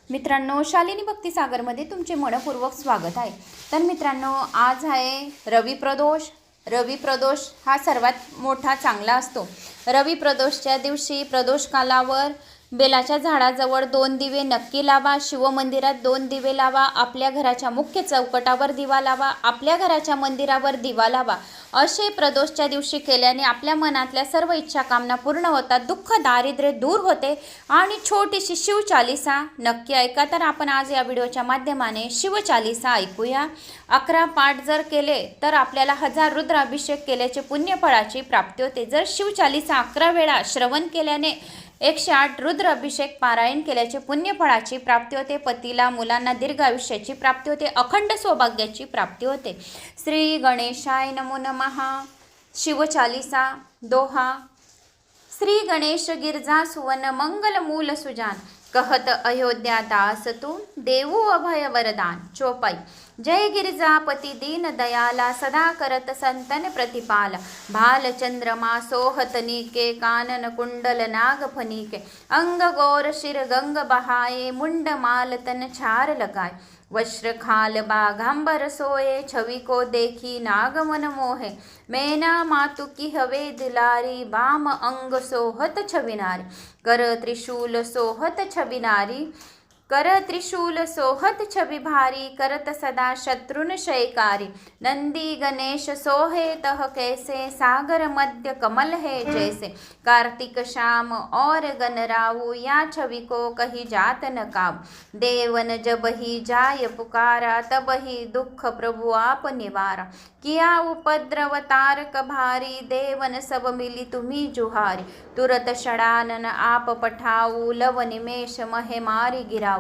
मित्रांनो, शालिनी भक्तिसागरमध्ये तुमचे मनपूर्वक स्वागत आहे। तर मित्रांनो, आज आहे रवी प्रदोष। रवी प्रदोष हा सर्वात मोठा चांगला असतो। रवी प्रदोषच्या दिवशी प्रदोष कालावर बेलाच्या झाडाजवळ 2 दिवे नक्की लावा। शिवमंदिरात 2 दिवे लावा। आपल्या घराच्या मुख्य चौकटावर दिवा लावा। आपल्या घराच्या मंदिरावर दिवा लावा। असे प्रदोषच्या दिवशी केल्याने आपल्या मनातल्या सर्व इच्छा कामना पूर्ण होतात, दुःख दारिद्र्य दूर होते आणि छोटीशी शिवचालिसा नक्की ऐका। तर आपण आज या व्हिडिओच्या माध्यमाने शिवचालिसा ऐकूया। 11 पाठ जर केले तर आपल्याला 1000 रुद्राभिषेक केल्याचे पुण्यफळाची प्राप्ती होते। जर शिवचालिसा 11 वेळा श्रवण केल्याने 108 रुद्र अभिषेक पारायण केल्याचे पुण्यफळाची प्राप्ती होते। पतीला मुलांना दीर्घ आयुष्याची प्राप्ती होते। अखंड सौभाग्याची प्राप्ती होते। श्री गणेशाय नमो नमः। शिवचालिसा दोहा। श्री गणेश गिरजा सुवन मंगल मूल सुजान, कहत अयोध्या दास तू देवू अभय वरदान। चौपाई। जय गिरिजापति दीन दयाला, सदा करत संतन प्रतिपाला। भाल चंद्रमा सोहत नीके, कानन कुंडल नाग फनीके। अंग गौर शिर गंग बहाए, मुंड माल तन छार लगाए। वस्त्र खाल बाघांबर सोए, छवि को देखी नाग मन मोहे। मैना मातु की हवे दुलारी, बाम अंग सोहत छविनारी। कर त्रिशूल सोहत छविनारी, कर त्रिशूल सोहत छवि भारी। करत सदा शत्रुन शयकारी, नंदी गणेश सोहे तह कैसे। सागर मध्य कमल है जैसे, कार्तिक श्याम और गणराऊ। या छवि को कही जात न काबू। देवन जब ही जाय पुकारा, तब ही दुख प्रभु आप निवारा। किया उपद्रव तारक भारी, देवन सब मिली तुम्ही जुहारी। तुरत षडानन आप पठाऊ, लव निमेष महे मारी गिराऊ।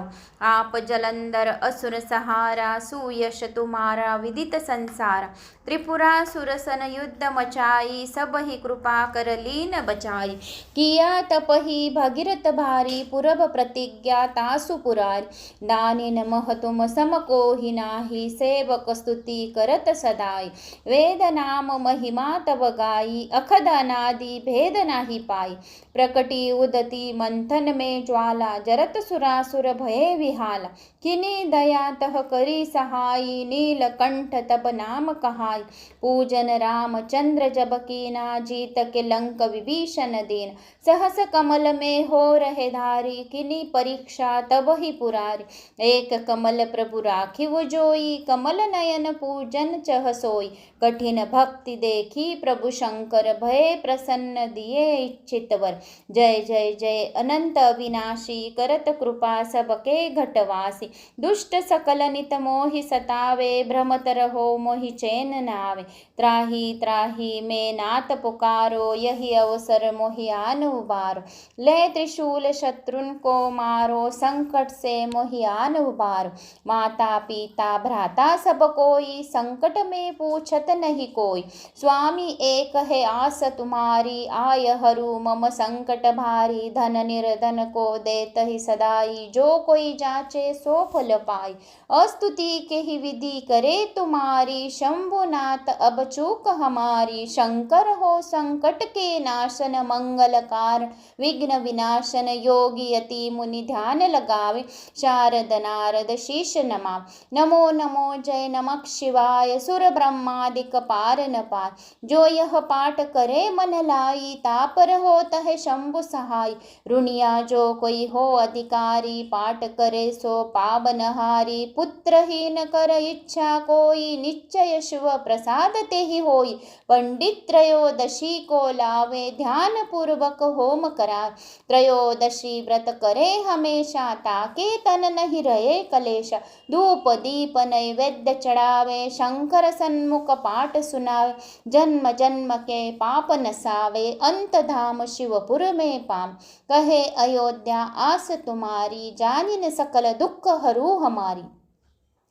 आप जलंधर असुर सहारा, सुयश तुम्हारा विदित संसारा। त्रिपुरासुर सन युद्ध मचाई, सब ही कृपा कर लीन बचाई। किया तपहि भगीरथ भारी, पूरब प्रतिज्ञा तासु पुरारी। दानिन मह तुम सम कोहि नाही, सेवक स्तुति करत सदाई। वेद नाम महिमा तव गाई, अखद अनादि भेद नाही पाई। प्रकटी उदती मंथन में ज्वाला, जरत सुरासुर भये विहाला। किनी दया तह करी सहाई, नीलकंठ तब नाम कहाई। पूजन रामचंद्र जब कीना, जीत के लंक विभीषण दीन। सहस कमल में हो रहे धारी, किनी परीक्षा तब ही पुरारी। एक कमल प्रभु राखिव जोई, कमल नयन पूजन चह सोई। कठिन भक्ति देखी प्रभु शंकर, भये प्रसन्न दिए इच्छित वर। जय जय जय अनंत अविनाशी, करत कृपा सबके घटवासी। दुष्ट सकल नित मोहि सतावे, भ्रमत रहो मोहि चैन न आवे। त्राहि त्राहि में नाथ पुकारो, यही अवसर मोहि आन उबारो। ले त्रिशूल शत्रुन को मारो, संकट से मोहि आन उबारो। माता पिता भ्राता सब कोई, संकट में पूछत नहीं कोई। स्वामी एक है आस तुम्हारी, आय हरू मम संकट भारी। धन निर्धन को देत ही सदाई, जो कोई जाचे सो फल पाई। अस्तुति के ही विधि करे तुम्हारी, शंभुनाथ अब चूक हमारी। शंकर हो संकट के नाशन, मंगल कारण विघ्न विनाशन। योगी यति मुनि ध्यान लगावे, शारद नारद शीश नमाव। नमो नमो जय नमः शिवाय, सुर ब्रह्मादिक पार न पार। जो यह पाठ करे मन लाई, तापर होत है शंभु सहाय। ऋणिया जो कोई हो अधिकारी, पाठ करे सो पावन हारी। पुत्रहीन कर इच्छा कोई, निश्चय शिव प्रसाद ते ही होई। पंडित त्रयोदशी को लावे, ध्यान पूर्वक होम करावे। त्रयोदशी व्रत करे हमेशा, ताके तन नहीं रहे कलेशा। धूप दीप नैवेद्य चढ़ावे, शंकर सन्मुख पाठ सुनावे। जन्म जन्म के पाप नसावे, अंत धाम शिवपुर में पाम। कहे अयोध्या आस तुम्हारी, जानिन सकल दुख हरू हमारी।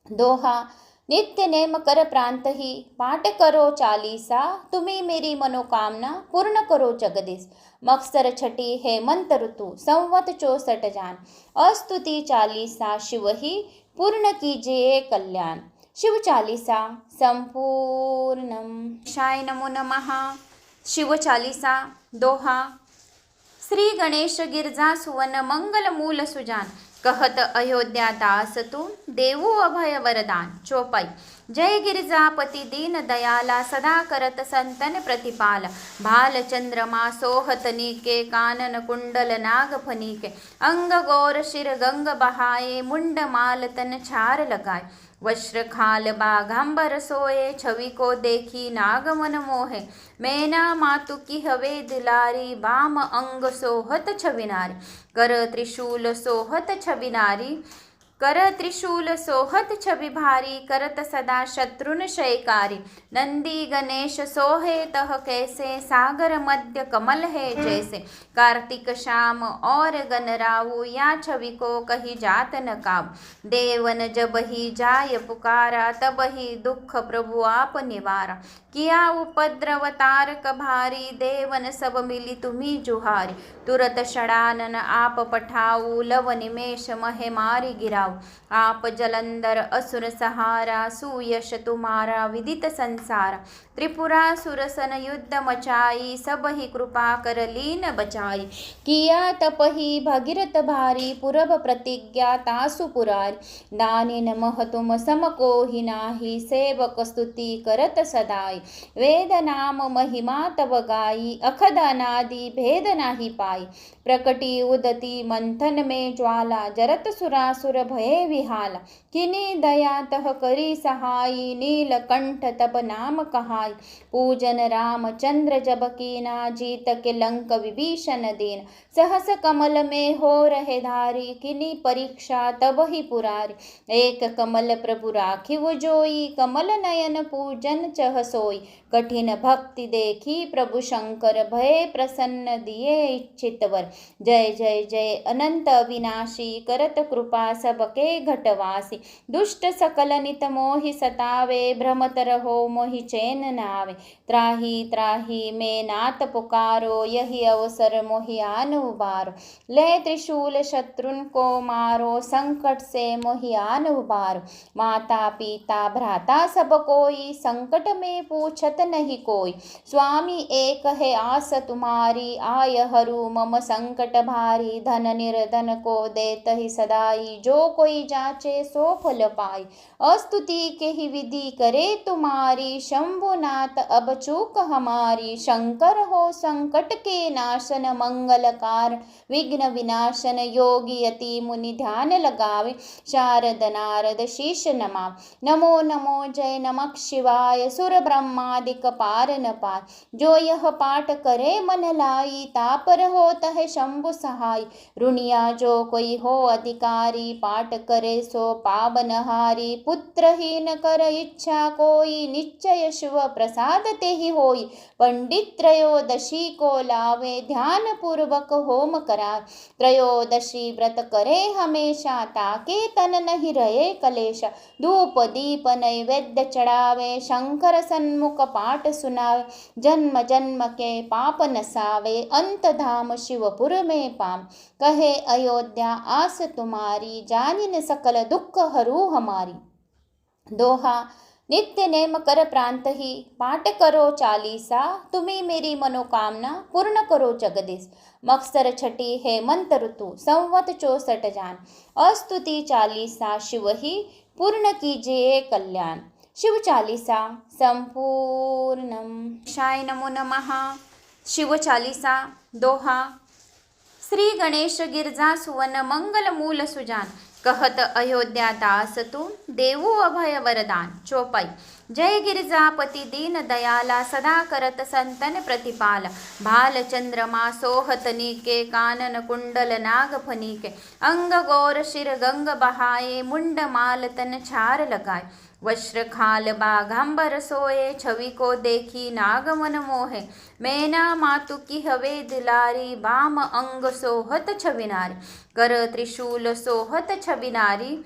दोहा। नित्य नेम कर प्रांत ही, पाठ करो चालीसा। तुम्ही मेरी मनोकामना पूर्ण करो जगदीश। मत्सर छठी हेमंत ऋतु, संवत 64 जान। अस्तुति चालीसा शिव ही, पूर्ण कीजिए कल्याण। शिव चालीसा संपूर्णम। शाय नमो नमः। शिव चालीसा दोहा। श्री गणेश गिरजा सुवन मंगल मूल सुजान, कहत अयोध्या दास तू देवू अभय वरदान। चौपाई। जय गिरिजापति दीन दयाला सदा करत संतन प्रतिपाला। भाल चंद्रमा सोहत नीके कानन कुंडल नाग फनीके। अंग गौर शिर गंग बहाए मुंड माल तन छार लगाए। वस्त्र खाल बाघांबर सोए छवि को देखी नाग मन मोहे। मैना मातु की हवे दुलारी बाम अंग सोहत छविनारी। कर त्रिशूल सोहत छविनारी कर त्रिशूल सोहत छवि भारी। करत सदा शत्रुन शयकारी। नंदी गणेश सोहे तह कैसे सागर मध्य कमल है जैसे। कार्तिक श्याम और गणराऊ या छवि को कही जात न काबू। देवन जब ही जाय पुकारा तब ही दुख प्रभु आप निवारा। किया उपद्रव तारक भारी देवन सब मिली तुम्ही जुहारी। तुरत षडानन आप पठाऊ लव निमेष महे मारी गिराऊ। आप जलंधर असुर सहारा सुयश तुम्हारा विदित संसारा। त्रिपुरासुर सन युद्ध मचाई सब ही कृपा कर लीन बचाई। किया तपहि भगीरथ भारी पुरब प्रतिज्ञा तासु पुरारी। दानिन मह तुम सम कोहि नाही सेवक स्तुति करत सदाई। वेद नाम महिमा तव गाई अखद अनादि भेद नाही पाई। प्रकटी उदती मंथन में ज्वाला जरत सुरासुर भये विहाला। किनी दया तह करी सहाई नीलकंठ तब नाम कहाई। पूजन रामचंद्र जब कीना जीत के लंक विभीषण दीन। सहस कमल में हो रहे धारी किनी परीक्षा तब ही पुरारी। एक कमल प्रभु राखिव जोई कमल नयन पूजन चह सोई। कठिन भक्ति देखी प्रभु शंकर भय प्रसन्न दिए इच्छित वर। जय जय जय अनंत अविनाशी करत कृपा सबके घटवासी। दुष्ट सकल नित मोहि सतावे भ्रमत रहो मोहि चैन न आवे। त्राही त्राही में नाथ पुकारो यही अवसर मोहि आन उबारो। ले त्रिशूल शत्रुन को मारो संकट से मोहि आन उबारो। माता पिता भ्राता सब कोई संकट में पूछत नहीं कोई। स्वामी एक है आस तुम्हारी आय हरू मम संकट भारी। धन निर्धन को देत ही सदाई जो कोई जाचे सो फल पाई। अस्तुति के ही विधि करे तुम्हारी शंभुनाथ अब चूक हमारी। शंकर हो संकट के नाशन मंगल कारण विघ्न विनाशन। योगी यति मुनि ध्यान लगावे शारद नारद शीश नमाव। नमो नमो जय नमः शिवाय सुर ब्रह्मादिक पार न पार। जो यह पाठ करे मन लाई तापर होत है शंभु सहाय। ऋणिया जो कोई हो अधिकारी पाठ करे सो पावन हारी। पुत्रहीन कर इच्छा कोई निश्चय शिव प्रसाद ते ही होई। पंडित त्रयोदशी को लावे ध्यान पूर्वक होम करावे। त्रयोदशी व्रत करे हमेशा ताके तन नहीं रहे कलेशा। धूप दीप नैवेद्य चढ़ावे शंकर सन्मुख पाठ सुनावे। जन्म जन्म के पाप नसावे अंत धाम शिवपुर में पाम। कहे अयोध्या आस तुम्हारी जानिन सकल दुख हरू हमारी। दोहा। नित्य नेम कर प्रांत ही पाठ करो चालीसा। तुम्ही मेरी मनोकामना पूर्ण करो जगदीश। मक्सर छठी है मंत ऋतु संवत 64 जान। अस्तुति चालीसा शिव ही पूर्ण कीजिए कल्याण। शिव चालीसा संपूर्णम। शाय नमो नमः। शिव चालीसा। दोहा। श्री गणेश गिरजा सुवन मंगल मूल सुजान। कहत अयोध्या दास तू देवू अभय वरदान। चौपाई। जय गिरिजापति दीन दयाला सदा करत संतन प्रतिपाला। भाल चंद्रमा सोहत नीके कानन कुंडल नाग फनीके। अंग गौर शिर गंग बहाए मुंड माल तन छार लगाए। वस्त्र खाल बाघांबर सोए छवि को देखी नाग मन मोहे। मैना मातु की हवे दुलारी बाम अंग सोहत छविनारी। कर त्रिशूल सोहत छविनारी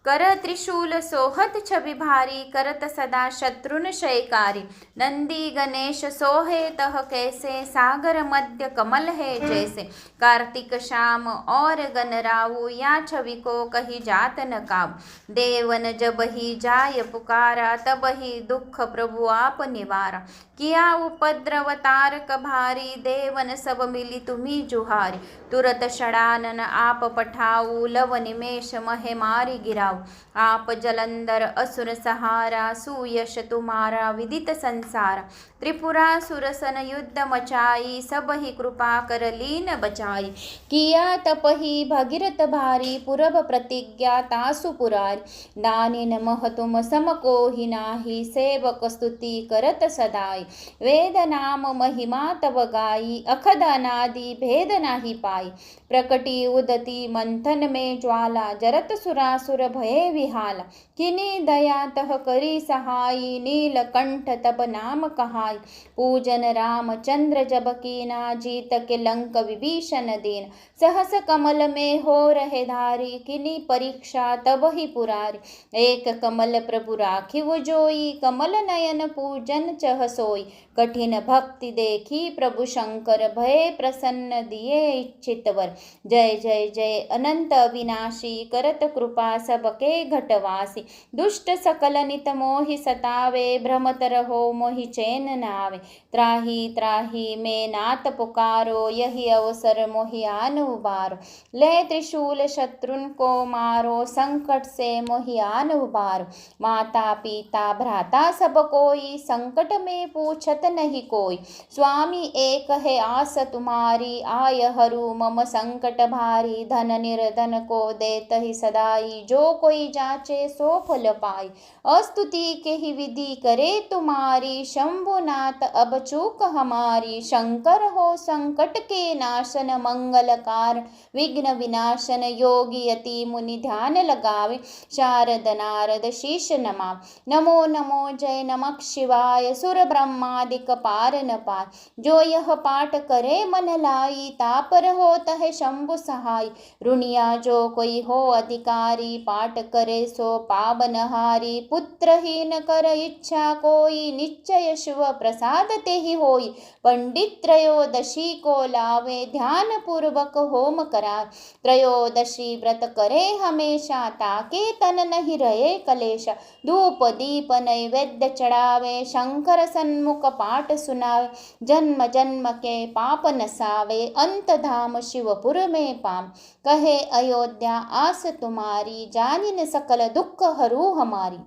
कर त्रिशूल सोहत छवि भारी, करत सदा शत्रुन शयकारी। नंदी गणेश सोहे तह कैसे, सागर मध्य कमल है जैसे। कार्तिक श्याम और गणराऊ, या छवि को कही जात न काबू। देवन जब ही जाय पुकारा, तब ही दुख प्रभु आप निवारा। किया उपद्रव तारक भारी, देवन सब मिली तुम्ही जुहारी। तुरत षडानन आप पठाऊ, लव निमेष महे मारी गिराऊ। आप जलंधर असुर सहारा, सुयश तुम्हारा विदित संसारा। त्रिपुरासुर सन युद्ध मचाई, सब ही कृपा कर लीन बचाई। किया तपहि भगीरथ भारी, पुरब प्रतिज्ञा तासु पुरारी। दानिन मह तुम सम कोहि नाही, सेवक स्तुति करत सदाई। वेद नाम महिमा तव गाई, अखद अनादि भेद नाही पाई। प्रकटी उदती मंथन में ज्वाला, जरत सुरासुर भये विहाला। किनी दया तह करी सहाई, नीलकंठ तब नाम कहाई। पूजन रामचंद्र जब कीना, जीत के लंक विभीषण दीन। सहस कमल में हो रहे धारी, किनी परीक्षा तब ही पुरारी। एक कमल प्रभु राखिव जोई, कमल नयन पूजन चह सोई। कठिन भक्ति देखी प्रभु शंकर, भय प्रसन्न दिए इच्छित वर। जय जय जय अनंत अविनाशी, करत कृपा सबके घटवासी। दुष्ट सकल नित मोहि सतावे, भ्रमत रहो मोहि चैन न आवे। त्राही त्राही में नाथ पुकारो, यही अवसर मोहि आन उबारो। ले त्रिशूल शत्रुन को मारो, संकट से मोहि आन उबारो। माता पिता भ्राता सब कोई, संकट में पूछत नहीं कोई। स्वामी एक है आस तुम्हारी, आय हरू मम संकट भारी। धन निर्धन को देत ही सदाई, जो कोई जाचे सो फल पाई। अस्तुति के ही विधि करे तुम्हारी, शंभुनाथ अब चूक हमारी। शंकर हो संकट के नाशन, मंगल कारण विघ्न विनाशन। योगी यति मुनि ध्यान लगावे, शारद नारद शीश नमावे। नमो नमो जय नमः शिवाय, सुर ब्रह्मादिक पार न पाय। जो यह पाठ करे मन लाई, तापर होत है शंभु सहाय। रुनिया जो कोई हो अधिकारी, पाठ करे सो पावन हारी। पुत्रहीन कर इच्छा कोई, निश्चय शिव प्रसाद ते ही होई। पंडित त्रयोदशी को लावे, ध्यान पूर्वक होम करावे। त्रयोदशी व्रत करे हमेशा, ताके तन नहीं रहे कलेशा। धूप दीप नैवेद्य चढ़ावे, शंकर सन्मुख पाठ सुनावे। जन्म जन्म के पाप नसावे, अंत धाम शिवपुर में पाम। कहे अयोध्या आस तुम्हारी, जानिन सकल दुख हरू हमारी।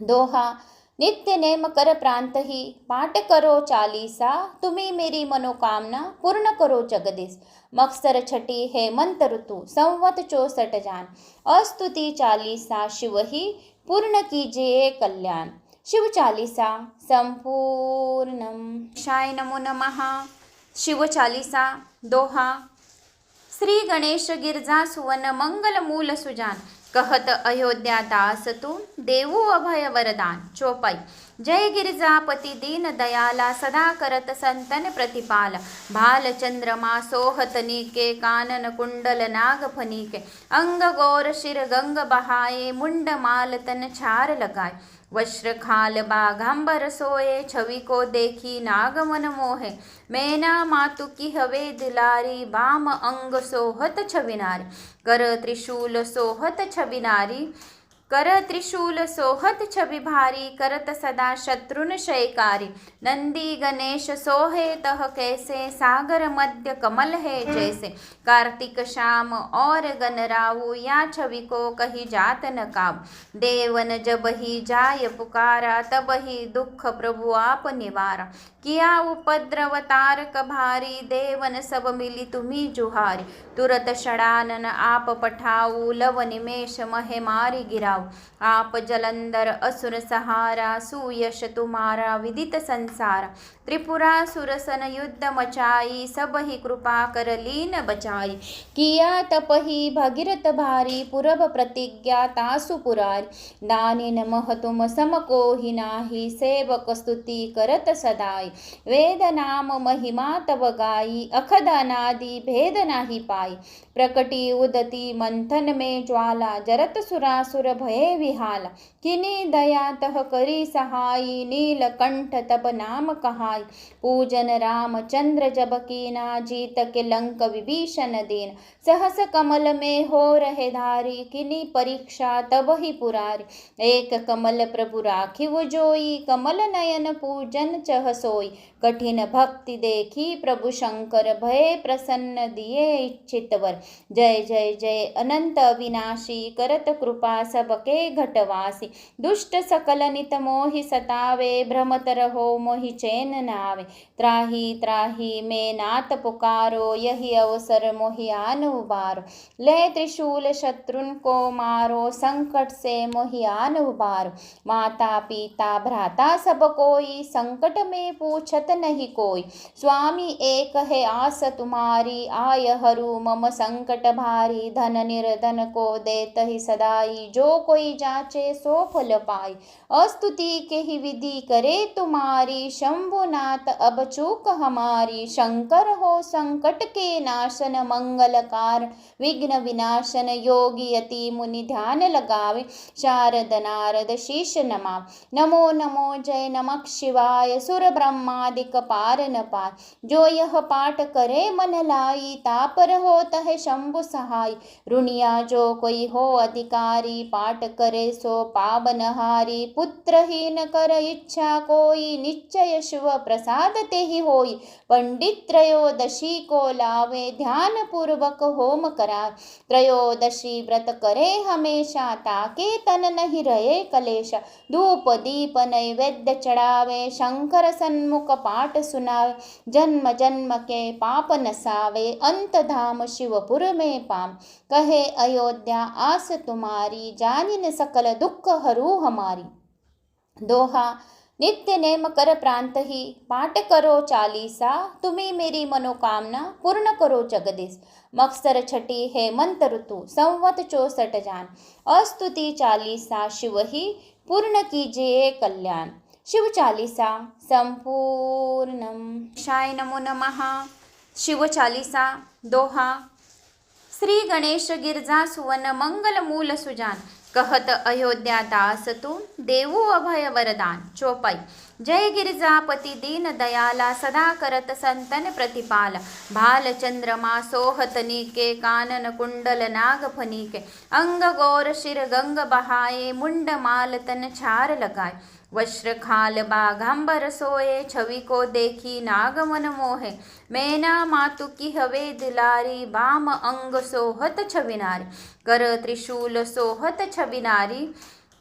दोहा। नित्य नेम कर प्रांत ही, पाठ करो चालीसा। तुम्ही मेरी मनोकामना पूर्ण करो जगदीश। मत्सर छठी है मंत्र ऋतु, संवत 64 जान। अस्तुति चालीसा शिव ही, पूर्ण कीजिए कल्याण। शिव चालीसा संपूर्णम। शाय नमो नमः। शिव चालीसा दोहा। श्री गणेश गिरजा सुवन, मंगल मूल सुजान। कहत अयोध्या दास तू, देवू अभय वरदान। चौपाई। जय गिरिजापति दीन दयाला, सदा करत संतन प्रतिपाला। भाल चंद्रमा सोहत नीके, कानन कुंडल नाग फनीके। अंग गौर शिर गंग बहाए, मुंड माल तन छार लगाए। वस्त्र खाल बाघांबर सोए, छवि को देखी नाग मन मोहे। मैना मातु की हवे दुलारी, बाम अंग सोहत छविनारी। कर त्रिशूल सोहत छविनारी, कर त्रिशूल सोहत छवि भारी। करत सदा शत्रुन शयकारी। नंदी गणेश सोहे तह कैसे, सागर मध्य कमल है जैसे। कार्तिक श्याम और गणराऊ, या छवि को कही जात न काबू। देवन जब ही जाय पुकारा, तब ही दुख प्रभु आप निवारा। किया उपद्रव तारक भारी, देवन सब मिली तुम्ही जुहारी। तुरत षडानन आप पठाऊ, लव निमेष महे मारी गिराऊ। आप जलंधर असुर सहारा, सुयश तुम्हारा विदित संसारा। त्रिपुरासुर सन युद्ध मचाई, सब ही कृपा कर लीन बचाई। किया तपहि भगीरथ भारी, पुरब प्रतिज्ञा तासु पुरारी। दानिन मह तुम सम कोहि नाही, सेवक स्तुति करत सदाई। वेद नाम महिमा तव गाई, अखद अनादि भेद नाही पाई। प्रकटी उदती मंथन में ज्वाला, जरत सुरासुर भये विहाला। किनी दया तह करी सहाई, नीलकंठ तब नाम कहाई। पूजन रामचंद्र जब कीना, जीत के लंक विभीषण दीन। सहस कमल में हो रहे धारी, किनी परीक्षा तब ही पुरारी। एक कमल प्रभु राखिव जोई, कमल नयन पूजन चह सोई। कठिन भक्ति देखी प्रभु शंकर, भये प्रसन्न दिए इच्छित वर। जय जय जय अनंत अविनाशी, करत कृपा सबके घटवासी। दुष्ट सकल नित मोहि सतावे, भ्रमत रहो मोहि चैन न आवे। त्राही त्राही में नाथ पुकारो, यही अवसर मोहि आन उबारो। ले त्रिशूल शत्रुन को मारो, संकट से मोहि आन उबारो। माता पिता भ्राता सब कोई, संकट में पूछत नहीं कोई। स्वामी एक है आस तुम्हारी, आय हरू मम संकट भारी। धन निर्धन को देत ही सदाई, जो कोई जाचे सो फल पाई। अस्तुति के ही विधि करे तुम्हारी, शंभुनाथ अब चूक हमारी। शंकर हो संकट के नाशन, मंगल कारण विघ्न विनाशन। योगी यति मुनि ध्यान लगावे, शारद नारद शीश नमाव। नमो नमो जय नमः शिवाय, सुर ब्रह्मादिक पार न पाय। जो यह पाठ करे मन लाई, तापर होत है शंभु सहाय। रुनिया जो कोई हो अधिकारी, पाठ करे सो पावन हारी। पुत्रहीन कर इच्छा कोई, निश्चय शिव प्रसाद ते ही होई। पंडित त्रयोदशी को लावे, ध्यान पूर्वक होम करावे। त्रयोदशी व्रत करे हमेशा, ताके तन नहीं रहे कलेशा। धूप दीप नैवेद्य चढ़ावे, शंकर सन्मुख पाठ सुनावे। जन्म जन्म के पाप नसावे, अंत धाम शिवपुर में पाम। कहे अयोध्या आस तुम्हारी, जानिन सकल दुख हरू हमारी। दोहा। नित्य नेम कर प्रांत ही, पाठ करो चालीसा। तुम्ही मेरी मनोकामना पूर्ण करो जगदीश। मत्सर छठी है मंत्र ऋतु, संवत 64 जान। अस्तुति चालीसा शिव ही, पूर्ण कीजिए कल्याण। शिव चालीसा संपूर्णम। शाय नमो नमः। शिव चालीसा दोहा। श्री गणेश गिरजा सुवन, मंगल मूल सुजान। कहत अयोध्या दास तुम, देवू अभय वरदान। चौपाई। जय गिरिजापति दीन दयाला, सदा करत संतन प्रतिपाला। भाल चंद्रमा सोहत नीके, कानन कुंडल नाग फनीके। अंग गौर शिर गंग बहाए, मुंड माल तन छार लगाए। वस्त्र खाल बाघांबर सोए, छवि को देखी नाग मन मोहे। मैना मातु की हवे दिलारी, बाम अंग सोहत छविनारी। कर त्रिशूल सोहत छविनारी,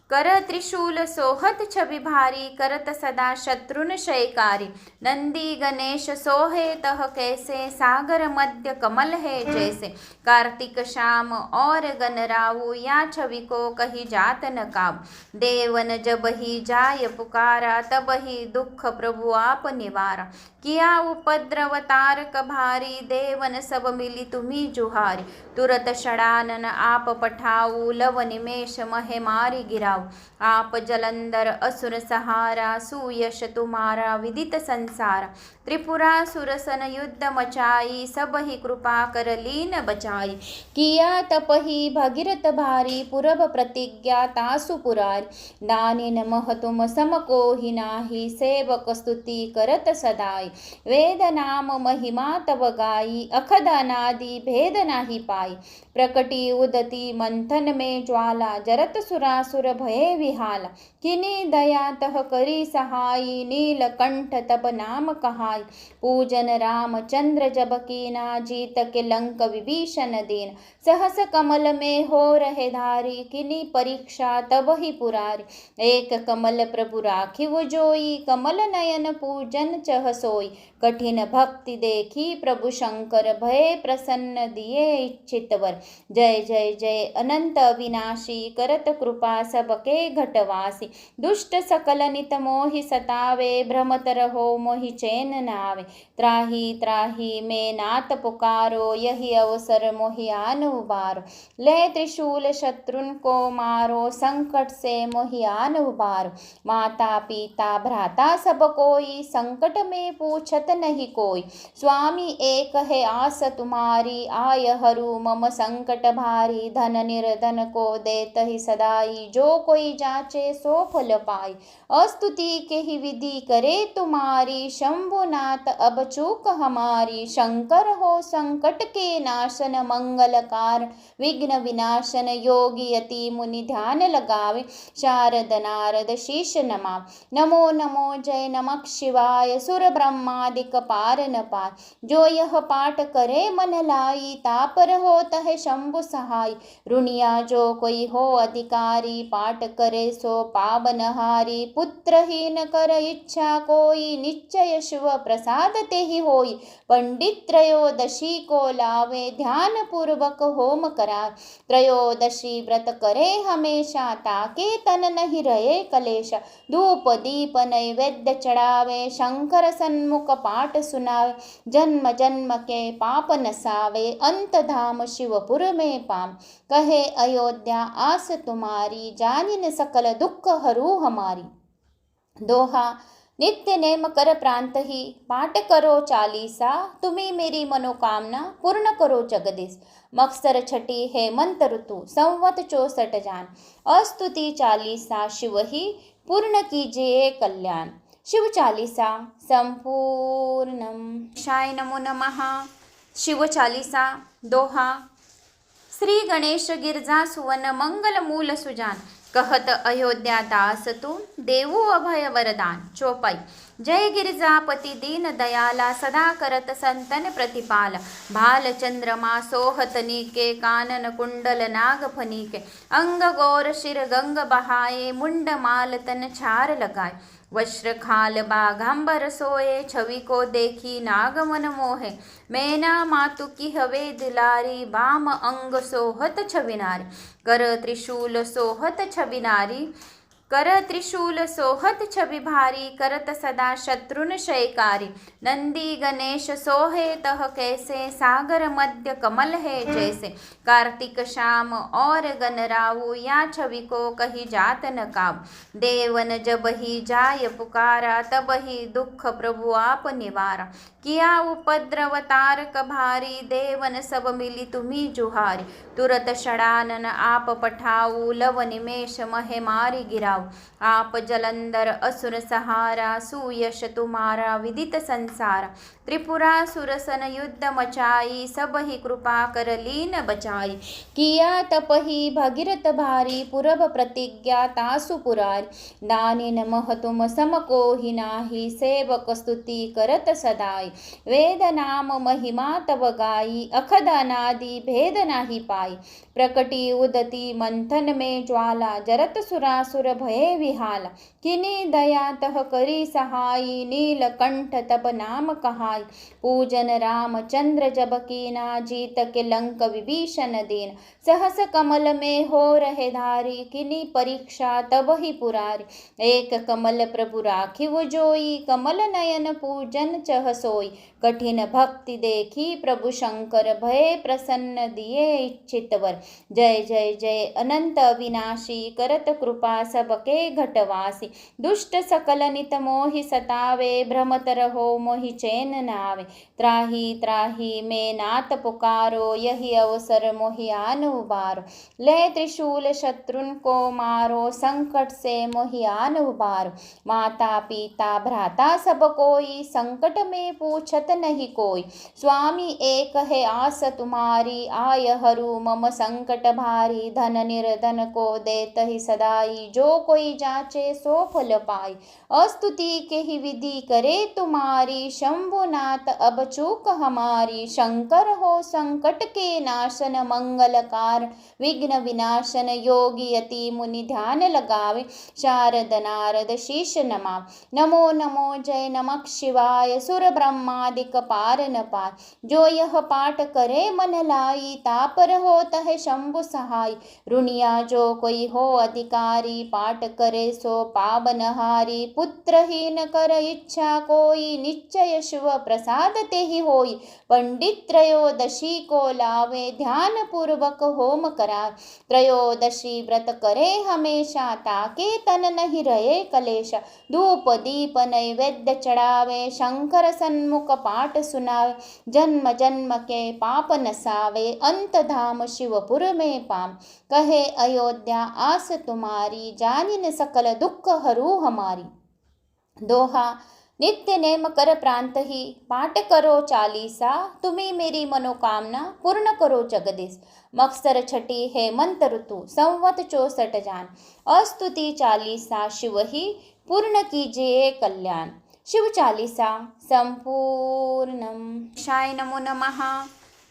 कर त्रिशूल सोहत छवि भारी। करत सदा शत्रुन शयकारी। नंदी गणेश सोहे तह कैसे, सागर मध्य कमल है जैसे। कार्तिक श्याम और गणराऊ, या छवि को कही जात न काबू। देवन जब ही जाय पुकारा, तब ही दुख प्रभु आप निवारा। किया उपद्रव तारक भारी, देवन सब मिली तुम्ही जुहारी। तुरत षडानन आप पठाऊ, लव निमेष महे मारी गिराऊ। आप जलंधर असुर सहारा, सुयश तुम्हारा विदित संसारा। त्रिपुरा सुरसन युद्ध मचाई, सब ही कृपा कर लीन बचाई। किया तप ही भगीरथ भारी, पूरब प्रतिज्ञा तासु पुरारी। दानिन मह तुम सम को ही नाही, सेवक स्तुति करत सदाई। वेद नाम महिमा तब गाई, अखद अनादि भेद नाही पाई। प्रकटी उदती मंथन में ज्वाला, जरत सुरासुर भये विहाला। किनी दया तह करी सहाई, नीलकंठ तब नाम कहाई। पूजन रामचंद्र जब कीना, जीत के लंक विभीषण दीन। सहस कमल में हो रहे धारी, किनी परीक्षा तब ही पुरारी। एक कमल प्रभु राखिव जोई, कमल नयन पूजन चह सोई। कठिन भक्ति देखी प्रभु शंकर, भये प्रसन्न दिए इच्छित वर। जय जय जय अनंत अविनाशी, करत कृपा सबके घटवासी। दुष्ट सकल नित मोहि सतावे, भ्रमत रहो मोहि चैन न आवे। त्राही त्राही में नाथ पुकारो, यही अवसर मोहि आन उबारो। ले त्रिशूल शत्रुन को मारो, संकट से मोहि आन उबारो। माता पिता भ्राता सब कोई, संकट में पूछत नहीं कोई। स्वामी एक है आस तुम्हारी, आय हरू मम संकट भारी। धन निर्धन को देत ही सदाई, जो कोई जाचे सो फल पाई। अस्तुति के ही विधि करे तुम्हारी, शंभुनाथ अब चूक हमारी। शंकर हो संकट के नाशन, मंगल कारण विघ्न विनाशन। योगी यति मुनि ध्यान लगावे, शारद नारद शीश नमाव। नमो नमो जय नमः शिवाय, सुर ब्रह्मादिक पार न पार। जो यह पाठ करे मन लाई, तापर होत है शंभु सहाय। रुनिया जो कोई हो अधिकारी, पाठ करे सो पावनहारी। पुत्रहीन कर इच्छा कोई, निश्चय शिव प्रसाद ते ही होई। पंडित त्रयोदशी को लावे, ध्यान पूर्वक होम करा। त्रयोदशी व्रत करे हमेशा, ताके तन नहीं रहे कलेश। धूप दीप नैवेद्य चढ़ावे, शंकर सन्मुख पाठ सुनावे। जन्म जन्म के पाप नसावे, अंत धाम शिवपुर में पाम। कहे अयोध्या आस तुम्हारी, जानिन सकल दुख हरू हमारी। दोहा। नित्य नेम कर प्रांत ही, पाठ करो चालीसा। तुम्ही मेरी मनोकामना पूर्ण करो जगदीश। मत्सर छठी है मंत्र ऋतु, संवत 64 जान। अस्तुति चालीसा शिव ही, पूर्ण कीजिए कल्याण। शिव चालीसा संपूर्णम। शाय नमो नमः। शिव चालीसा। दोहा। श्री गणेश गिरजा सुवन, मंगल मूल सुजान। कहत अयोध्या दास तुम, देवो अभय वरदान। चौपाई। जय गिरिजापति दीन दयाला, सदा करत संतन प्रतिपाला। भाल चंद्रमा सोहत नीके, कानन कुंडल नाग फनीके। अंग गौर शिर गंग बहाए, मुंड माल तन छार लगाए। वस्त्र खाल बाघांबर सोए, छवि को देखी नाग मन मोहे। मैना मातु की हवे दिलारी, बाम अंग सोहत छविनारी। कर त्रिशूल सोहत छविनारी, कर त्रिशूल सोहत छवि भारी। करत सदा शत्रुन शयकारी, नंदी गणेश सोहे तह कैसे। सागर मध्य कमल है जैसे, कार्तिक श्याम और गणराऊ। या छवि को कही जात न काबू। देवन जब ही जाय पुकारा, तब ही दुख प्रभु आप निवारा। किया उपद्रव तारक भारी, देवन सब मिली तुम्ही जुहारी। तुरत षडानन आप पठाऊ, लव निमेष महे मारी गिराऊ। आप जलंधर असुर सहारा, सुयश तुम्हारा विदित संसारा। त्रिपुरा सुरसन युद्ध मचाई, सब ही कृपा कर लीन बचाई। किया तप ही भगीरथ भारी, पूरब प्रतिज्ञा तासु पुरारी। दानिन मह तुम सम को ही नाही, सेवक स्तुति करत सदाई। वेद नाम महिमा तब गाई, अखद अनादि भेद नाही पाई। प्रकटी उदती मंथन में ज्वाला, जरत सुरासुर भये विहाला। किनी दया तह करी सहाई, नीलकंठ तब नाम कहाई। पूजन रामचंद्र जब कीना, जीत के लंक विभीषण दीन। सहस कमल में हो रहे धारी, किनी परीक्षा तब ही पुरारी। एक कमल प्रभु राखिव जोई, कमल नयन पूजन चह सोई। कठिन भक्ति देखी प्रभु शंकर, भय प्रसन्न दिए इच्छित वर। जय जय जय अनंत अविनाशी, करत कृपा सबके घटवासी। दुष्ट सकल नित मोहि सतावे, भ्रमत रहो मोहि चैन न आवे। त्राही त्राही में नाथ पुकारो, यही अवसर मोहि आन उबारो। ले त्रिशूल शत्रुन को मारो, संकट से मोहि आन उबारो। माता पिता भ्राता सब कोई, संकट में पूछत नहीं कोई। स्वामी एक है आस तुम्हारी, आय हरू मम संकट भारी। धन निर्धन को देत ही सदाई, जो कोई जाचे सो फल पाई। अस्तुति के ही विधि करे तुम्हारी, शंभुनाथ अब चूक हमारी। शंकर हो संकट के नाशन, मंगल कारण विघ्न विनाशन। योगी यति मुनि ध्यान लगावे, शारद नारद शीश नमाव। नमो नमो जय नमः शिवाय, सुर ब्रह्मादिक पार न पार। जो यह पाठ करे मन लाई, तापर होत है शंभु सहाय। रुनिया जो कोई हो अधिकारी, पाठ पाठ करे सो पावनहारी। पुत्रहीन कर इच्छा कोई, निश्चय शिव प्रसाद तेहि होई। पंडित त्रयोदशी को लावे, ध्यान पूर्वक होम करावे। त्रयोदशी व्रत करे हमेशा, ताके तन नहीं रहे कलेश। धूप दीप नैवेद्य चढ़ावे, शंकर सन्मुख पाठ सुनावे। जन्म जन्म के पाप नसावे, अंत धाम शिवपुर में पाम। कहे अयोध्या आस तुम्हारी, जानिन सकल दुख हरू हमारी। दोहा। नित्य नेम कर प्रांत ही, पाठ करो चालीसा। तुम्ही मेरी मनोकामना, पूर्ण करो जगदीश। मत्सर छठी हेमंत ऋतु, संवत 64 जान। अस्तुति चालीसा शिव ही, पूर्ण कीजिए कल्याण। शिव चालीसा संपूर्णम। शाय नमो नमः।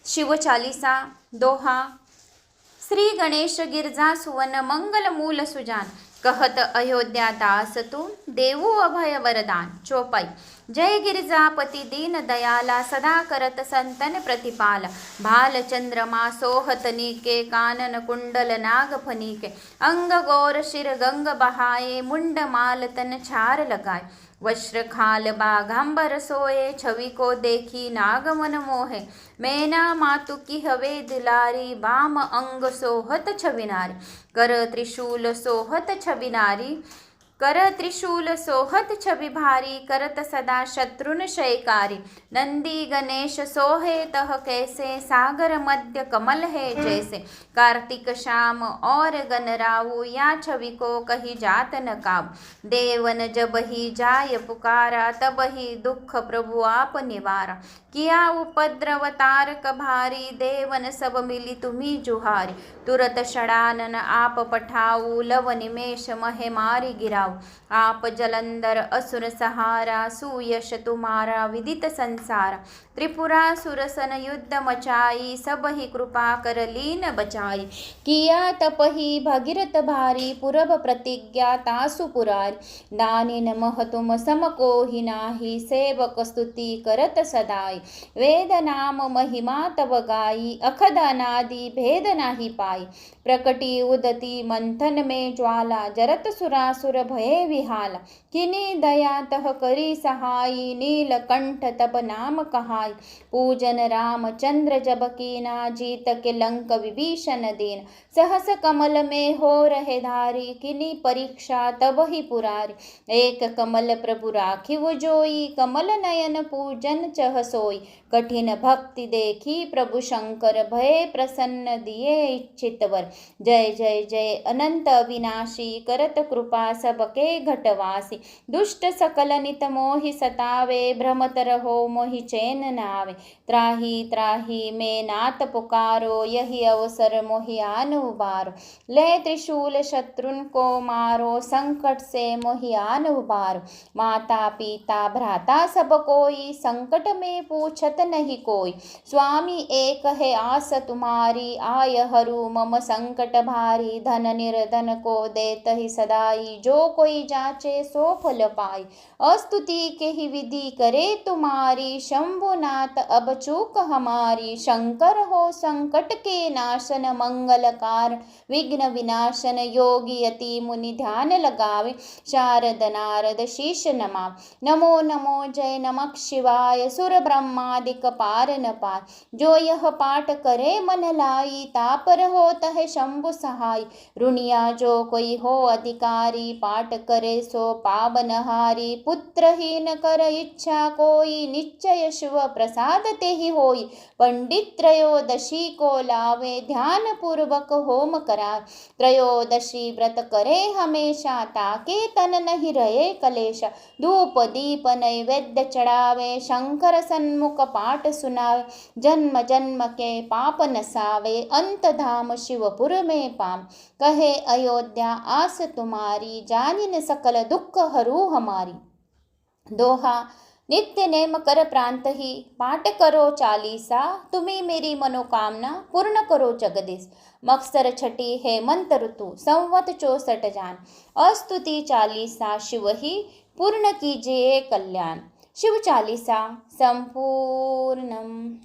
शिव चालीसा। दोहा। श्री गणेश गिरजा सुवन, मंगल मूल सुजान। कहत अयोध्या दास तू, देवू अभय वरदान। चौपाई। जय गिरिजापति दीन दयाला, सदा करत संतन प्रतिपाला। भाल चंद्रमा सोहत नीके, कानन कुंडल नाग फनीके। अंग गौर शिर गंग बहाए, मुंड माल तन छार लगाए। वस्त्र खाल बाघांबर सोए, छवि को देखी नाग मन मोहे। मैना मातु की हवे दुलारी, बाम अंग सोहत छविनारी। कर त्रिशूल सोहत छविनारी, कर त्रिशूल सोहत छवि भारी। करत सदा शत्रुन शयकारी, नंदी गणेश सोहे तह कैसे। सागर मध्य कमल है जैसे, कार्तिक श्याम और गणराऊ। या छवि को कही जात न काबू। देवन जब ही जाय पुकारा, तब ही दुख प्रभु आप निवारा। किया उपद्रव तारक भारी, देवन सब मिली तुम्ही जुहारी। तुरत षडानन आप पठाऊ, लव निमेष महे मारी गिराऊ। आप जलंधर असुर सहारा, सुयश तुम्हारा विदित संसारा। त्रिपुरा सुरसन युद्ध मचाई, सब ही कृपा कर लीन बचाई। किया तप ही भगीरथ भारी, पूरब प्रतिज्ञा तासु पुरारी। दानिन मह तुम सम को ही नाही, सेवक स्तुति करत सदाई। वेद नाम महिमा तब गाई, अखद अनादि भेद नाही पाई। प्रकटी उदती मंथन में ज्वाला, जरत सुरासुर भये विहाला। किनी दया तह करी सहाई, नीलकंठ तब नाम कहाई। पूजन राम चंद्र जब कीना, जीत के लंक विभीषण दीन। सहस कमल में हो रहे धारी, किनी परीक्षा तब ही पुरारी। एक कमल प्रभु राखिव जोई, कमल नयन पूजन चह सोई। कठिन भक्ति देखी प्रभु शंकर, भय प्रसन्न दिए इच्छित वर। जय जय जय अनंत अविनाशी, करत कृपा सबके घटवासी। दुष्ट सकल नित मोहि सतावे, भ्रमत रहो मोहि चैन न आवे। त्राही त्राही में नाथ पुकारो, यही अवसर मोहि आन उबारो। ले त्रिशूल शत्रुन को मारो, संकट से मोहि आन उबारो। माता पिता भ्राता सब कोई, संकट में पूछत नहीं कोई। स्वामी एक है आस तुम्हारी, आय हरू मम संकट भारी। धन निर्धन को देत ही सदाई, जो कोई जाचे सो फल पाई। अस्तुति के ही विधि करे तुम्हारी, शंभुनाथ अब चूक हमारी। शंकर हो संकट के नाशन, मंगलकार विघ्न विनाशन। योगी यति मुनि ध्यान लगावे, शारद नारद शीश नमाव। नमो नमो जय नमः शिवाय, सुर ब्रह्मादिक पार न पार। जो यह पाठ करे मन लाई, तापर होत है शंभु सहाय। ऋणिया जो कोई हो अधिकारी, पाठ करे सो पावनहारी। पुत्रहीन कर इच्छा कोई, निश्चय शिव प्रसाद तेहि होई। पंडित त्रयोदशी को लावे, ध्यान पूर्वक होम करावे। त्रयोदशी व्रत करे हमेशा, ताके तन नहीं रहे कलेश। धूप दीप नैवेद्य चढ़ावे, शंकर सन्मुख पाठ सुनावे। जन्म जन्म के पाप नसावे, अंत धाम शिवपुर में पाम। कहे अयोध्या आस तुम्हारी, जानिन सकल दुख हरू हमारी। दोहा। नित्य नेम कर प्रांत ही, पाठ करो चालीसा। तुम्ही मेरी मनोकामना, पूर्ण करो जगदीश। मत्सर छठी हेमंत ऋतु, संवत 64 जान। अस्तुति चालीसा शिव ही, पूर्ण कीजिए कल्याण। शिव चालीसा संपूर्णम।